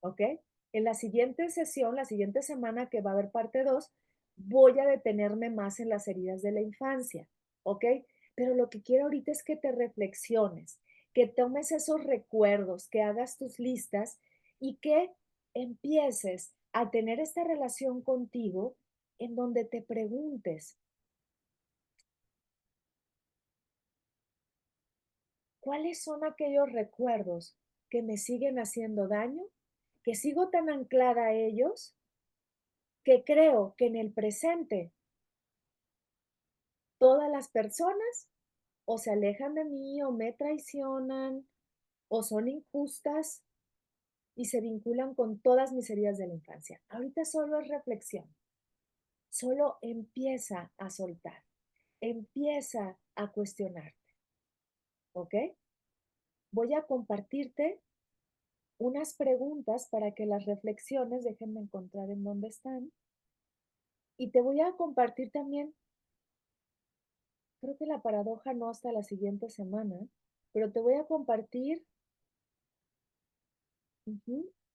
¿Ok? En la siguiente sesión, la siguiente semana que va a haber parte 2, voy a detenerme más en las heridas de la infancia. ¿Ok? Pero lo que quiero ahorita es que te reflexiones, que tomes esos recuerdos, que hagas tus listas y que empieces a tener esta relación contigo en donde te preguntes, ¿cuáles son aquellos recuerdos que me siguen haciendo daño que sigo tan anclada a ellos que creo que en el presente todas las personas o se alejan de mí o me traicionan o son injustas y se vinculan con todas mis heridas de la infancia. Ahorita solo es reflexión, solo empieza a soltar, empieza a cuestionarte, ¿ok? Voy a compartirte unas preguntas para que las reflexiones, déjenme encontrar en dónde están, y te voy a compartir también, creo que la paradoja no hasta la siguiente semana, pero te voy a compartir,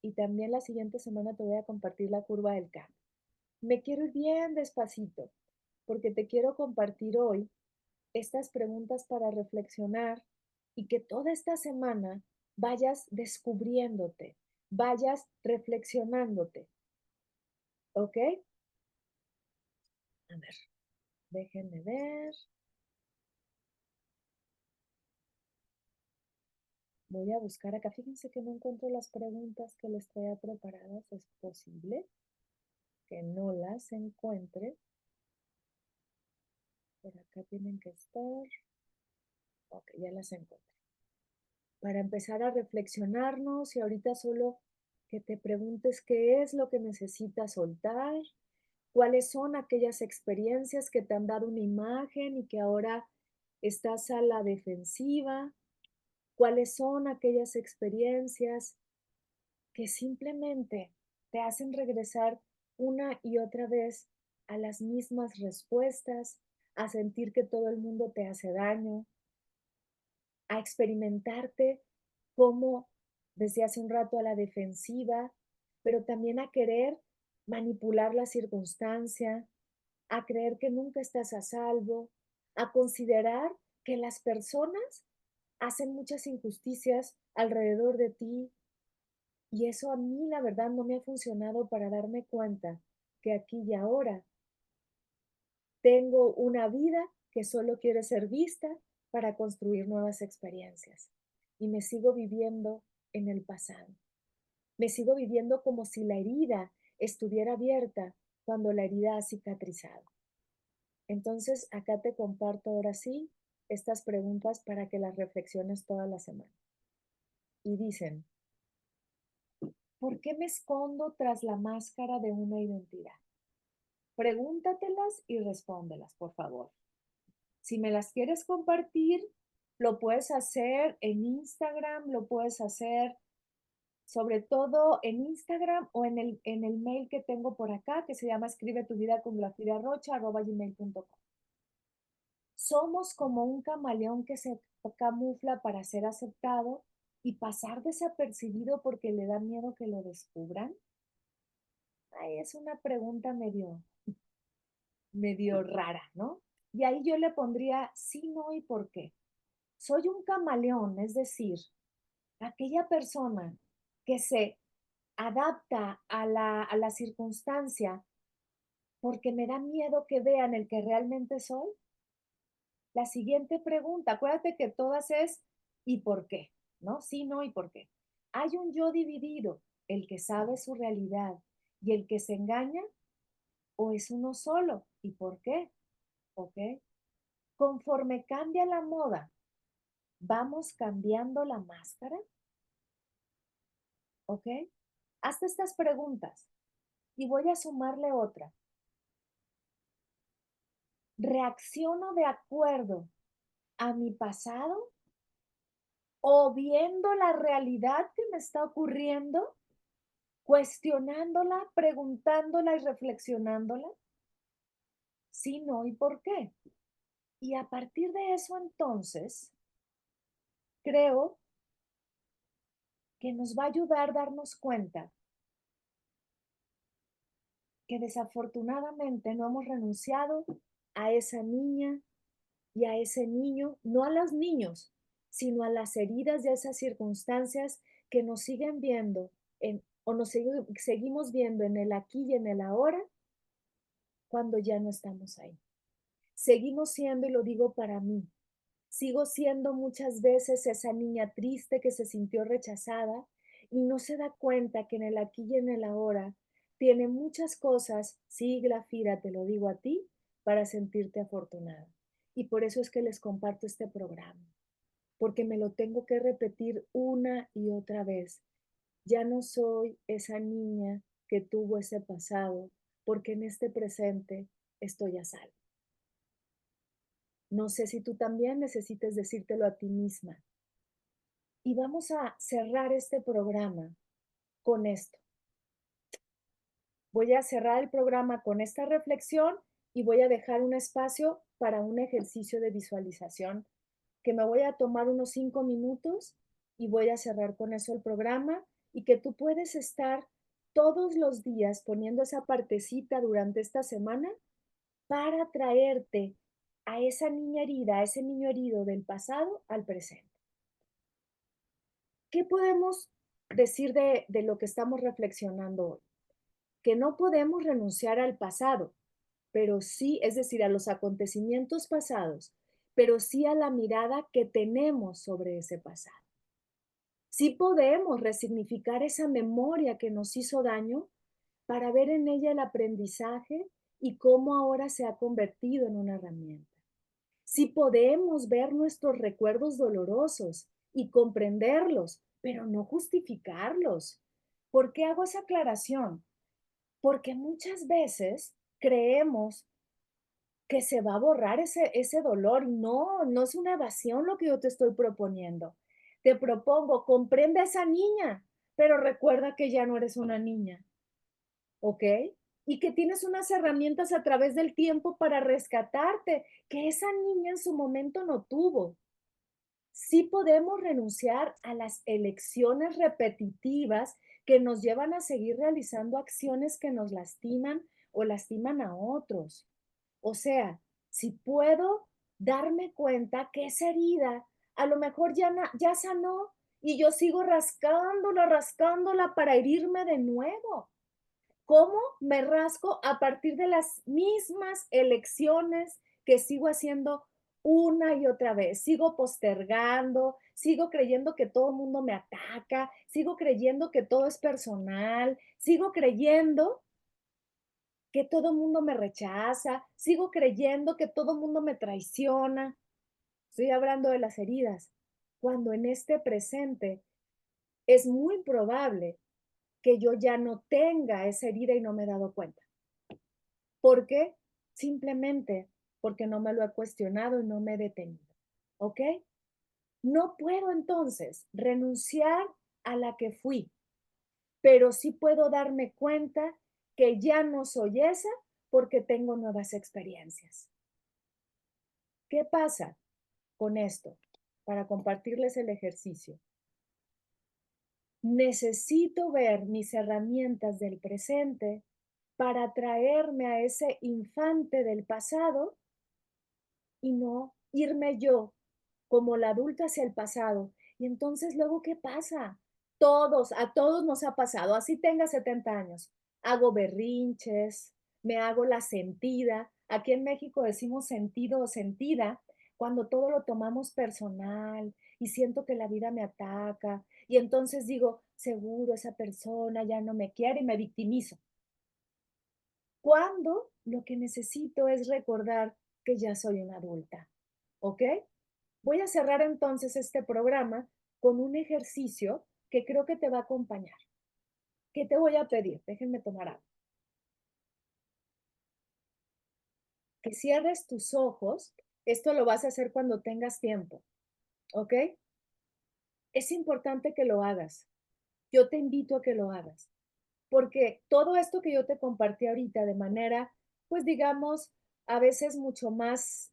y también la siguiente semana te voy a compartir la curva del cambio. Me quiero ir bien despacito, porque te quiero compartir hoy estas preguntas para reflexionar y que toda esta semana vayas descubriéndote, vayas reflexionándote, ¿ok? A ver, déjenme ver. Voy a buscar acá. Fíjense que no encuentro las preguntas que les traía preparadas. Es posible que no las encuentre. Por acá tienen que estar. Ok, ya las encontré. Para empezar a reflexionarnos y ahorita solo que te preguntes qué es lo que necesitas soltar, cuáles son aquellas experiencias que te han dado una imagen y que ahora estás a la defensiva, cuáles son aquellas experiencias que simplemente te hacen regresar una y otra vez a las mismas respuestas, a sentir que todo el mundo te hace daño, a experimentarte como desde hace un rato a la defensiva, pero también a querer manipular la circunstancia, a creer que nunca estás a salvo, a considerar que las personas hacen muchas injusticias alrededor de ti, y eso a mí, la verdad, no me ha funcionado para darme cuenta que aquí y ahora tengo una vida que solo quiere ser vista para construir nuevas experiencias. Y me sigo viviendo en el pasado. Me sigo viviendo como si la herida estuviera abierta cuando la herida ha cicatrizado. Entonces, acá te comparto ahora sí estas preguntas para que las reflexiones toda la semana. Y dicen, ¿por qué me escondo tras la máscara de una identidad? Pregúntatelas y respóndelas, por favor. Si me las quieres compartir, lo puedes hacer en Instagram, lo puedes hacer sobre todo en Instagram o en el mail que tengo por acá, que se llama escribe tu vida con glafirarrocha@gmail.com. Somos como un camaleón que se camufla para ser aceptado y pasar desapercibido porque le da miedo que lo descubran. Ay, es una pregunta medio rara, ¿no? Y ahí yo le pondría sí, no y por qué. Soy un camaleón, es decir, aquella persona que se adapta a la circunstancia porque me da miedo que vean el que realmente soy. La siguiente pregunta, acuérdate que todas es ¿y por qué? ¿No? Sí, no y por qué. Hay un yo dividido, el que sabe su realidad y el que se engaña, o es uno solo. ¿Y por qué? ¿Ok? Conforme cambia la moda, ¿vamos cambiando la máscara? ¿Ok? Hazte estas preguntas y voy a sumarle otra. ¿Reacciono de acuerdo a mi pasado o viendo la realidad que me está ocurriendo, cuestionándola, preguntándola y reflexionándola? Sí, no y por qué. Y a partir de eso entonces, creo que nos va a ayudar a darnos cuenta que desafortunadamente no hemos renunciado a esa niña y a ese niño, no a los niños, sino a las heridas de esas circunstancias que nos siguen viendo o seguimos viendo en el aquí y en el ahora cuando ya no estamos ahí. Seguimos siendo, y lo digo para mí, sigo siendo muchas veces esa niña triste que se sintió rechazada y no se da cuenta que en el aquí y en el ahora tiene muchas cosas, sí, Glafira, te lo digo a ti, para sentirte afortunada. Y por eso es que les comparto este programa, porque me lo tengo que repetir una y otra vez. Ya no soy esa niña que tuvo ese pasado, porque en este presente estoy a salvo. No sé si tú también necesites decírtelo a ti misma. Y vamos a cerrar este programa con esto. Voy a cerrar el programa con esta reflexión y voy a dejar un espacio para un ejercicio de visualización que me voy a tomar unos 5 minutos y voy a cerrar con eso el programa y que tú puedes estar todos los días poniendo esa partecita durante esta semana para traerte a esa niña herida, a ese niño herido del pasado al presente. ¿Qué podemos decir de lo que estamos reflexionando hoy? Que no podemos renunciar al pasado, pero sí, es decir, a los acontecimientos pasados, pero sí a la mirada que tenemos sobre ese pasado. Sí podemos resignificar esa memoria que nos hizo daño para ver en ella el aprendizaje y cómo ahora se ha convertido en una herramienta. Sí podemos ver nuestros recuerdos dolorosos y comprenderlos, pero no justificarlos. ¿Por qué hago esa aclaración? Porque muchas veces creemos que se va a borrar ese dolor. No, no es una evasión lo que yo te estoy proponiendo. Te propongo, comprende a esa niña, pero recuerda que ya no eres una niña, ¿ok? Y que tienes unas herramientas a través del tiempo para rescatarte, que esa niña en su momento no tuvo. Sí podemos renunciar a las elecciones repetitivas que nos llevan a seguir realizando acciones que nos lastiman o lastiman a otros. O sea, si puedo darme cuenta que esa herida a lo mejor ya sanó y yo sigo rascándola, rascándola para herirme de nuevo. ¿Cómo me rasco a partir de las mismas elecciones que sigo haciendo una y otra vez? Sigo postergando, sigo creyendo que todo el mundo me ataca, sigo creyendo que todo es personal, sigo creyendo que todo el mundo me rechaza, sigo creyendo que todo el mundo me traiciona. Estoy hablando de las heridas, cuando en este presente es muy probable que yo ya no tenga esa herida y no me he dado cuenta. ¿Por qué? Simplemente porque no me lo he cuestionado y no me he detenido. ¿Ok? No puedo entonces renunciar a la que fui, pero sí puedo darme cuenta que ya no soy esa porque tengo nuevas experiencias. ¿Qué pasa con esto? Para compartirles el ejercicio. Necesito ver mis herramientas del presente para traerme a ese infante del pasado y no irme yo como la adulta hacia el pasado. Y entonces luego, ¿qué pasa? A todos nos ha pasado, así tenga 70 años. Hago berrinches, me hago la sentida. Aquí en México decimos sentido o sentida cuando todo lo tomamos personal y siento que la vida me ataca. Y entonces digo, seguro esa persona ya no me quiere y me victimizo. Cuando lo que necesito es recordar que ya soy una adulta. ¿Ok? Voy a cerrar entonces este programa con un ejercicio que creo que te va a acompañar. ¿Qué te voy a pedir? Déjenme tomar agua. Que cierres tus ojos. Esto lo vas a hacer cuando tengas tiempo. ¿Ok? Es importante que lo hagas. Yo te invito a que lo hagas. Porque todo esto que yo te compartí ahorita de manera, pues digamos, a veces mucho más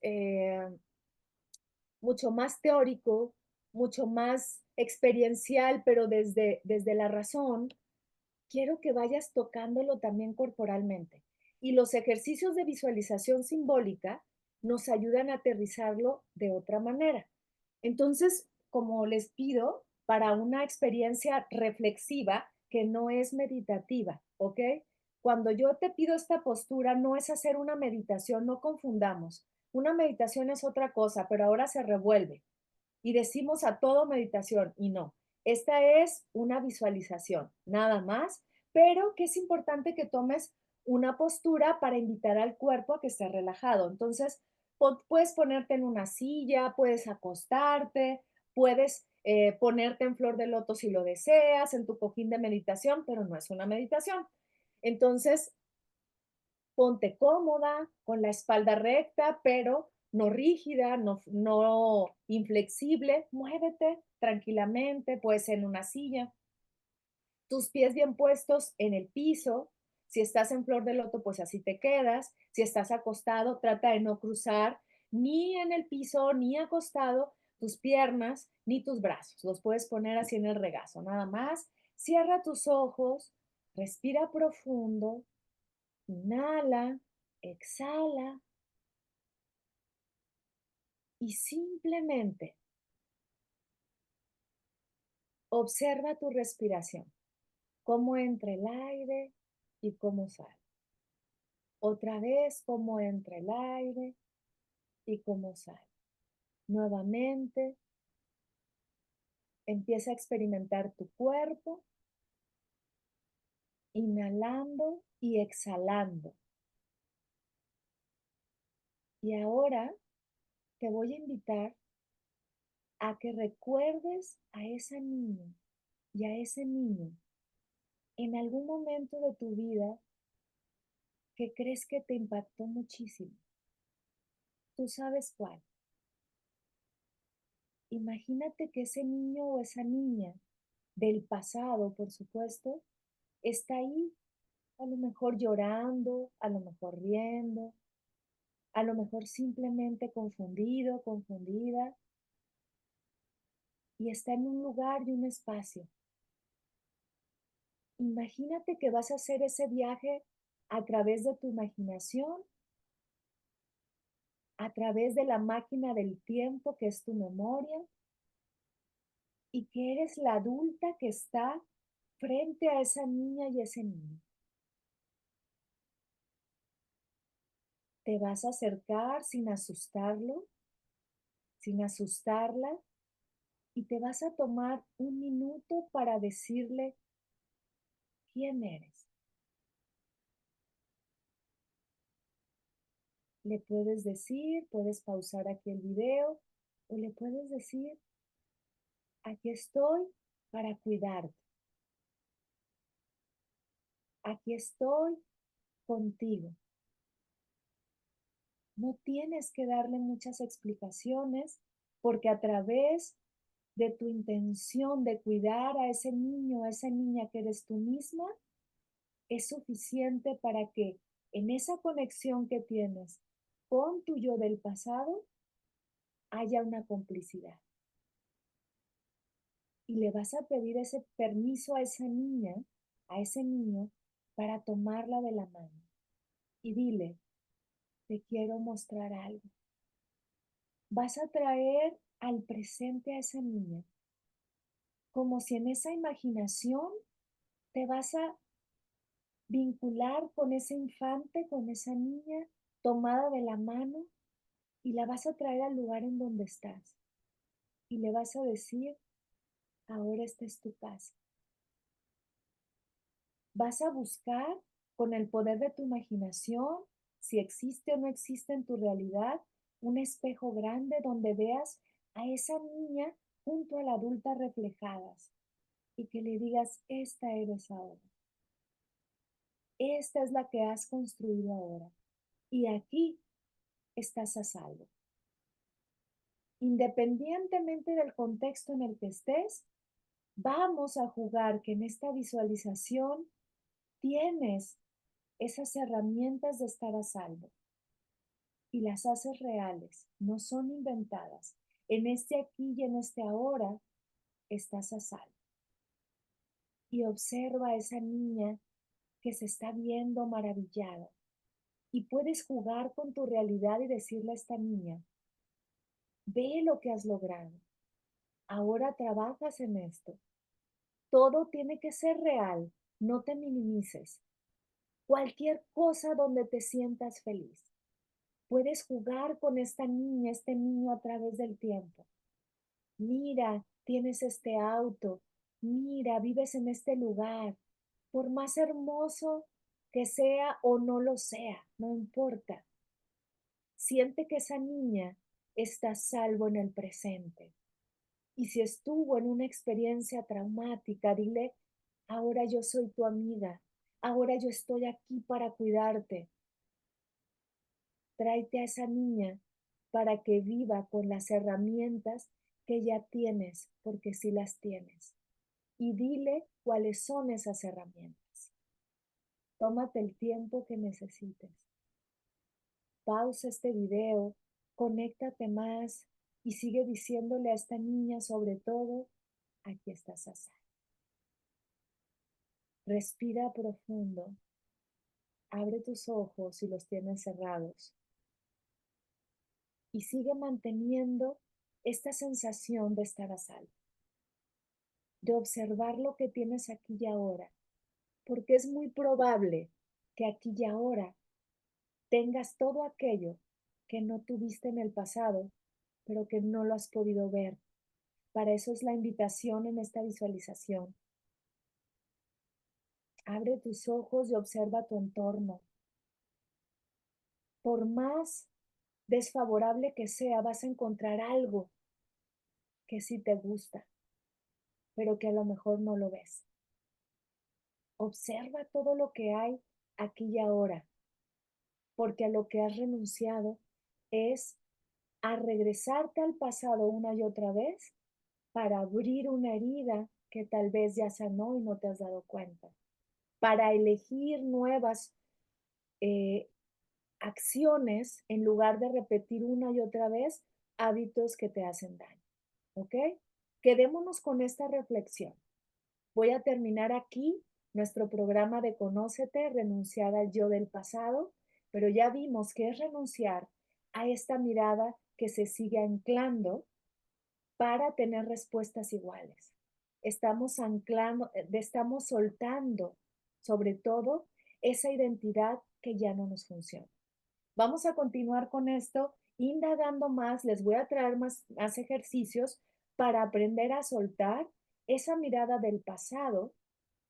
teórico, mucho más experiencial, pero desde la razón, quiero que vayas tocándolo también corporalmente. Y los ejercicios de visualización simbólica nos ayudan a aterrizarlo de otra manera. Entonces, como les pido, para una experiencia reflexiva que no es meditativa, ¿ok? Cuando yo te pido esta postura, no es hacer una meditación, no confundamos. Una meditación es otra cosa, pero ahora se revuelve y decimos a todo meditación y no. Esta es una visualización, nada más, pero que es importante que tomes una postura para invitar al cuerpo a que esté relajado. Entonces, puedes ponerte en una silla, puedes acostarte, puedes ponerte en flor de loto si lo deseas, en tu cojín de meditación, pero no es una meditación. Entonces, ponte cómoda, con la espalda recta, pero no rígida, no inflexible. Muévete tranquilamente, puede ser en una silla, tus pies bien puestos en el piso. Si estás en flor de loto, pues así te quedas. Si estás acostado, trata de no cruzar ni en el piso, ni acostado tus piernas, ni tus brazos. Los puedes poner así en el regazo, nada más. Cierra tus ojos, respira profundo, inhala, exhala y simplemente observa tu respiración, cómo entra el aire y cómo sale. Otra vez, cómo entra el aire y cómo sale. Nuevamente, empieza a experimentar tu cuerpo, inhalando y exhalando. Y ahora te voy a invitar a que recuerdes a esa niña y a ese niño en algún momento de tu vida que crees que te impactó muchísimo. Tú sabes cuál. Imagínate que ese niño o esa niña del pasado, por supuesto, está ahí, a lo mejor llorando, a lo mejor riendo, a lo mejor simplemente confundido, confundida, y está en un lugar y un espacio. Imagínate que vas a hacer ese viaje a través de tu imaginación, a través de la máquina del tiempo que es tu memoria, y que eres la adulta que está frente a esa niña y ese niño. Te vas a acercar sin asustarlo, sin asustarla, y te vas a tomar un minuto para decirle quién eres. Le puedes decir, puedes pausar aquí el video, o le puedes decir, aquí estoy para cuidarte, aquí estoy contigo. No tienes que darle muchas explicaciones porque a través de tu intención de cuidar a ese niño, a esa niña que eres tú misma, es suficiente para que en esa conexión que tienes con tu yo del pasado haya una complicidad. Y le vas a pedir ese permiso a esa niña, a ese niño, para tomarla de la mano. Y dile, te quiero mostrar algo. Vas a traer al presente a esa niña, como si en esa imaginación te vas a vincular con ese infante, con esa niña tomada de la mano y la vas a traer al lugar en donde estás. Y le vas a decir, ahora esta es tu casa. Vas a buscar con el poder de tu imaginación, si existe o no existe en tu realidad, un espejo grande donde veas a esa niña junto a la adulta reflejadas y que le digas, esta eres ahora. Esta es la que has construido ahora. Y aquí estás a salvo. Independientemente del contexto en el que estés, vamos a jugar que en esta visualización tienes esas herramientas de estar a salvo y las haces reales, no son inventadas. En este aquí y en este ahora estás a salvo. Y observa a esa niña que se está viendo maravillada. Y puedes jugar con tu realidad y decirle a esta niña, ve lo que has logrado. Ahora trabajas en esto. Todo tiene que ser real. No te minimices. Cualquier cosa donde te sientas feliz. Puedes jugar con esta niña, este niño a través del tiempo. Mira, tienes este auto Mira, vives en este lugar, por más hermoso que sea o no lo sea, no importa. Siente que esa niña está a salvo en el presente. Y si estuvo en una experiencia traumática, dile, ahora yo soy tu amiga, ahora yo estoy aquí para cuidarte. Tráete a esa niña para que viva con las herramientas que ya tienes, porque sí las tienes. Y dile cuáles son esas herramientas. Tómate el tiempo que necesites. Pausa este video, conéctate más y sigue diciéndole a esta niña sobre todo, aquí estás a salvo. Respira profundo, abre tus ojos si los tienes cerrados y sigue manteniendo esta sensación de estar a salvo, de observar lo que tienes aquí y ahora, porque es muy probable que aquí y ahora tengas todo aquello que no tuviste en el pasado, pero que no lo has podido ver. Para eso es la invitación en esta visualización. Abre tus ojos y observa tu entorno. Por más desfavorable que sea, vas a encontrar algo que sí te gusta, pero que a lo mejor no lo ves. Observa todo lo que hay aquí y ahora, porque a lo que has renunciado es a regresarte al pasado una y otra vez para abrir una herida que tal vez ya sanó y no te has dado cuenta, para elegir nuevas eh, acciones en lugar de repetir una y otra vez hábitos que te hacen daño. ¿Ok? Quedémonos con esta reflexión. Voy a terminar aquí nuestro programa de Conócete, renunciar al yo del pasado, pero ya vimos que es renunciar a esta mirada que se sigue anclando para tener respuestas iguales. Estamos anclando, estamos soltando, sobre todo, esa identidad que ya no nos funciona. Vamos a continuar con esto, indagando más, les voy a traer más ejercicios para aprender a soltar esa mirada del pasado,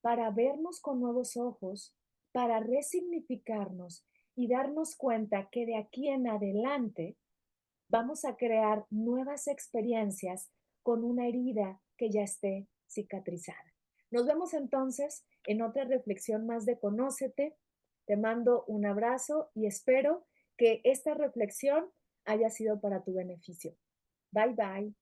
para vernos con nuevos ojos, para resignificarnos y darnos cuenta que de aquí en adelante vamos a crear nuevas experiencias con una herida que ya esté cicatrizada. Nos vemos entonces en otra reflexión más de Conócete. Te mando un abrazo y espero que esta reflexión haya sido para tu beneficio. Bye bye.